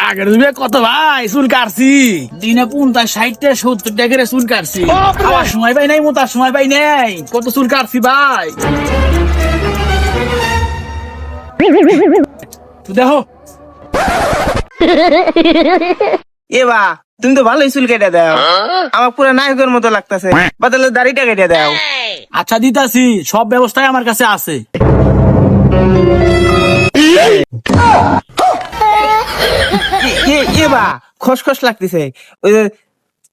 আগের দিনে কত ভাই চুল কাটছি, দিনে 50, 60, 70 টাকা করে চুল কাটছি। খাওয়ার সময় পাই নাই, মোটার সময় পাই নাই, কত চুল কাটছি ভাই। তুই দেখো এবা তুমি তো ভালোই চুল কেটে দাও, আমার পুরো নায়কের মতো লাগতেছে। বদলে দাড়িটা কেটে দাও। আচ্ছা দিতাছি, সব ব্যবস্থাই আমার কাছে আছে। এবা খসখস লাগতেছে। ওই যে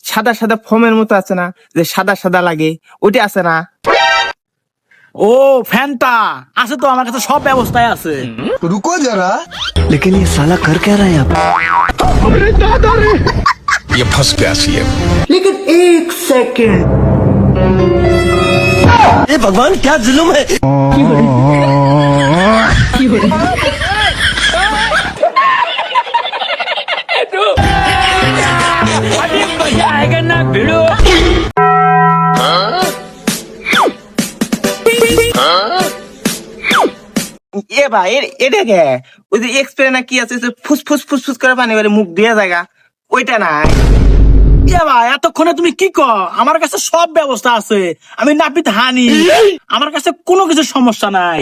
সাদা সাদা ফোমের মতো আছে না, যে সাদা সাদা লাগে, ওইটা আছে না? ও ফ্যানটা আছে তো, আমার কাছে সব ব্যবস্থাই আছে। रुको जरा। लेकिन ये साला कर क्या रहा है यहाँ पे? ये फंस गया सीएम। हे भगवान क्या जुल्म है? এবা এটা কে? ওই যে এক্সপ্রে না কি আছে, যে ফুসফুস ফুসফুস করে পানি বেরে মুখ দিয়ে জায়গা, ওইটা নাই? এ ভাই এতক্ষণে তুমি কি কর? আমার কাছে সব ব্যবস্থা আছে, আমি নাপিত হানি, আমার কাছে কোনো কিছু সমস্যা নাই।